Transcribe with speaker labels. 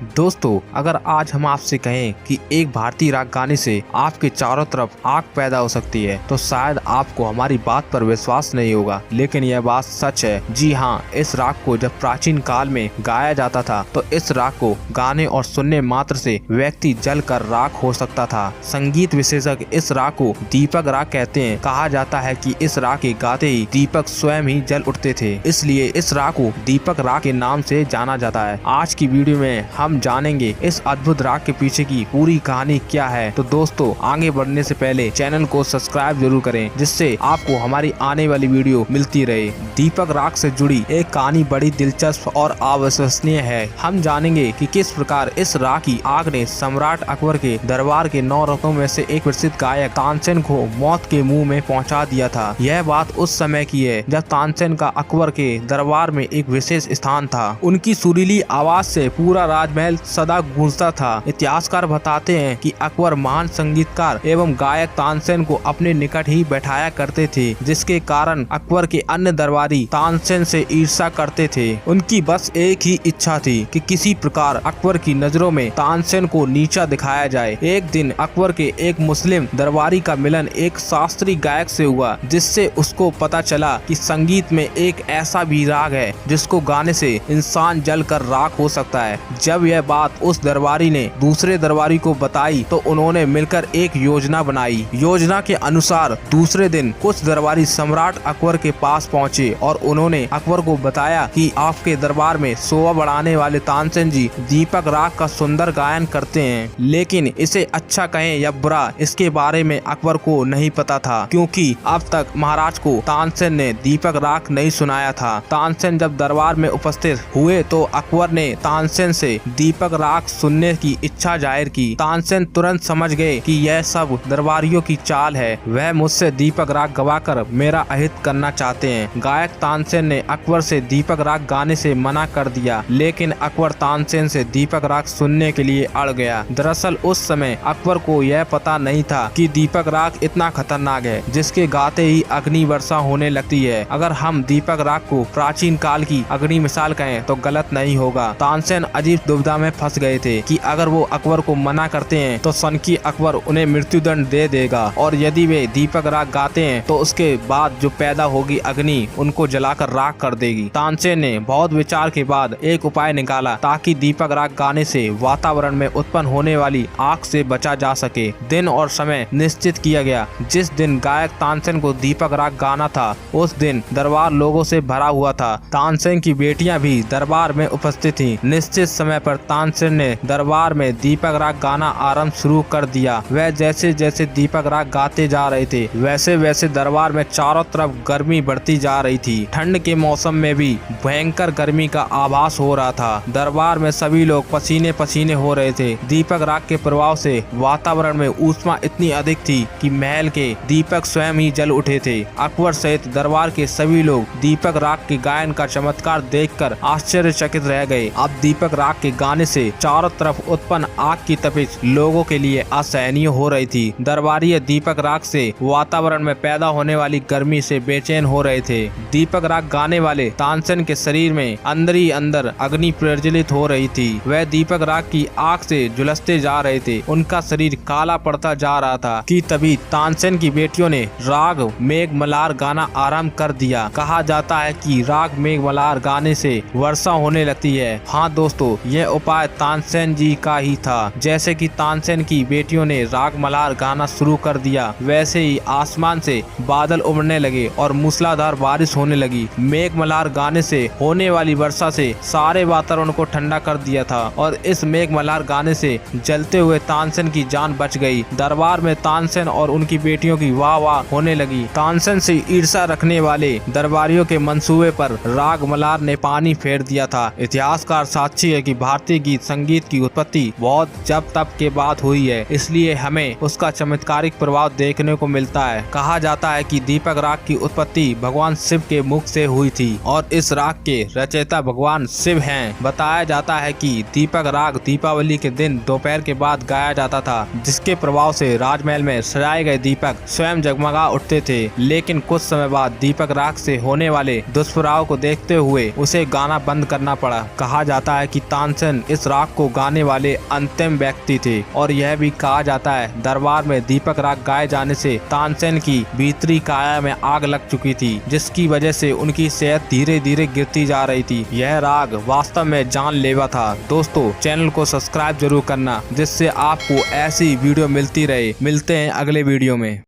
Speaker 1: दोस्तों, अगर आज हम आपसे कहें कि एक भारतीय राग गाने से आपके चारों तरफ आग पैदा हो सकती है तो शायद आपको हमारी बात पर विश्वास नहीं होगा, लेकिन यह बात सच है। जी हाँ, इस राग को जब प्राचीन काल में गाया जाता था तो इस राग को गाने और सुनने मात्र से व्यक्ति जल कर राख हो सकता था। संगीत विशेषज्ञ इस राग को दीपक राग कहते हैं। कहा जाता है कि इस राग के गाते ही दीपक स्वयं ही जल उठते थे, इसलिए इस राग को दीपक राग के नाम से जाना जाता है। आज की वीडियो में हम जानेंगे इस अद्भुत राग के पीछे की पूरी कहानी क्या है। तो दोस्तों, आगे बढ़ने से पहले चैनल को सब्सक्राइब जरूर करें, जिससे आपको हमारी आने वाली वीडियो मिलती रहे। दीपक राग से जुड़ी एक कहानी बड़ी दिलचस्प और अविश्वसनीय है। हम जानेंगे कि किस प्रकार इस राग की आग ने सम्राट अकबर के दरबार के 9 रत्नों में से एक प्रसिद्ध गायक तानसेन को मौत के मुंह में पहुंचा दिया था। यह बात उस समय की है जब तानसेन का अकबर के दरबार में एक विशेष स्थान था। उनकी सुरीली आवाज से पूरा राजमहल सदा गूंजता था। इतिहासकार बताते हैं कि अकबर महान संगीतकार एवं गायक तानसेन को अपने निकट ही बैठाया करते थे, जिसके कारण अकबर के अन्य दरबारी तानसेन से ईर्ष्या करते थे। उनकी बस एक ही इच्छा थी कि किसी प्रकार अकबर की नजरों में तानसेन को नीचा दिखाया जाए। एक दिन अकबर के एक मुस्लिम दरबारी का मिलन एक शास्त्रीय गायक से हुआ, जिससे उसको पता चला कि संगीत में एक ऐसा भी राग है जिसको गाने से इंसान जल कर राख हो सकता है। जब यह बात उस दरबारी ने दूसरे दरबारी को बताई तो उन्होंने मिलकर एक योजना बनाई। योजना के अनुसार दूसरे दिन कुछ दरबारी सम्राट अकबर के पास पहुंचे और उन्होंने अकबर को बताया कि आपके दरबार में शोभा बढ़ाने वाले तानसेन जी दीपक राग का सुंदर गायन करते हैं, लेकिन इसे अच्छा कहें या बुरा इसके बारे में अकबर को नहीं पता था, क्योंकि अब तक महाराज को तानसेन ने दीपक राग नहीं सुनाया था। तानसेन जब दरबार में उपस्थित हुए तो अकबर ने तानसेन से दीपक राग सुनने की इच्छा जाहिर की। तानसेन तुरंत समझ गए कि यह सब दरबारियों की चाल है, वह मुझसे दीपक राग गवाकर मेरा अहित करना चाहते हैं। गायक तानसेन ने अकबर से दीपक राग गाने से मना कर दिया, लेकिन अकबर तानसेन से दीपक राग सुनने के लिए अड़ गया। दरअसल उस समय अकबर को यह पता नहीं था कि दीपक राग इतना खतरनाक है जिसके गाते ही अग्नि वर्षा होने लगती है। अगर हम दीपक राग को प्राचीन काल की अग्नि मिसाल कहें तो गलत नहीं होगा। तानसेन अजीब दुविधा में फंस गए थे कि अगर वो अकबर को मना करते हैं तो सनकी अकबर उन्हें मृत्युदंड दे देगा, और यदि वे दीपक राग गाते हैं तो उसके बाद जो पैदा होगी अग्नि उनको जलाकर राख कर देगी। तानसेन ने बहुत विचार के बाद एक उपाय निकाला ताकि दीपक राग गाने से वातावरण में उत्पन्न होने वाली आग से बचा जा सके। दिन और समय निश्चित किया गया। जिस दिन गायक तानसेन को दीपक राग गाना था उस दिन दरबार लोगों से भरा हुआ था। तानसेन की बेटियां भी दरबार में उपस्थित थी। निश्चित समय पर तानसेन ने दरबार में दीपक राग गाना आरंभ शुरू कर दिया। वह जैसे जैसे दीपक राग गाते जा रहे थे वैसे वैसे दरबार में चारों तरफ गर्मी बढ़ती जा रही थी। ठंड के मौसम में भी भयंकर गर्मी का आभास हो रहा था। दरबार में सभी लोग पसीने पसीने हो रहे थे। दीपक राग के प्रभाव से वातावरण में ऊष्मा इतनी अधिक थी कि महल के दीपक स्वयं ही जल उठे थे। अकबर सहित दरबार के सभी लोग दीपक राग के गायन का चमत्कार देखकर आश्चर्यचकित रह गए। अब दीपक राग के गाने से चारों तरफ उत्पन्न आग की तपिश लोगों के लिए असहनीय हो रही थी। दरबारी दीपक राग से वातावरण में पैदा होने वाली गर्मी से बेचैन हो रहे थे। दीपक राग गाने वाले तानसेन के शरीर में अंदर ही अंदर अग्नि प्रज्वलित हो रही थी। वह दीपक राग की आग से झुलसते जा रहे थे। उनका शरीर काला पड़ता जा रहा था कि तभी तानसेन की बेटियों ने राग मेघमल्हार गाना आरंभ कर दिया। कहा जाता है कि राग मेघमल्हार गाने से वर्षा होने लगती है। हाँ दोस्तों, यह उपाय तानसेन जी का ही था। जैसे कि तानसेन की बेटियों ने राग मल्हार गाना शुरू कर दिया, वैसे ही आसमान से बादल उमड़ने लगे और मूसलाधार बारिश होने लगी। मेघमल्हार गाने से होने वाली वर्षा से सारे वातावरण को ठंडा कर दिया था और इस मेघमल्हार गाने से जलते हुए तानसेन की जान बच गई। दरबार में तानसेन और उनकी बेटियों की वाह वाह होने लगी। तानसेन से ईर्ष्या रखने वाले दरबारियों के मंसूबे पर राग मल्हार ने पानी फेर दिया था। इतिहासकार साक्षी है कि भारतीय गीत संगीत की उत्पत्ति बहुत जब तब के बाद हुई है, इसलिए हमें उसका चमत्कारिक प्रभाव देखने को मिलता है। कहा जाता है कि दीपक राग की उत्पत्ति भगवान शिव के मुख से हुई थी और इस राग के रचयिता भगवान शिव हैं। बताया जाता है कि दीपक राग दीपावली के दिन दोपहर के बाद गाया जाता था, जिसके प्रभाव से राजमहल में सजाए गए दीपक स्वयं जगमगा उठते थे। लेकिन कुछ समय बाद दीपक राग से होने वाले दुष्प्रभाव को देखते हुए उसे गाना बंद करना पड़ा। कहा जाता है कि तानसेन तानसेन इस राग को गाने वाले अंतिम व्यक्ति थे और यह भी कहा जाता है दरबार में दीपक राग गाए जाने से तानसेन की भीतरी काया में आग लग चुकी थी, जिसकी वजह से उनकी सेहत धीरे धीरे गिरती जा रही थी। यह राग वास्तव में जानलेवा था। दोस्तों, चैनल को सब्सक्राइब जरूर करना जिससे आपको ऐसी वीडियो मिलती रहे। मिलते हैं अगले वीडियो में।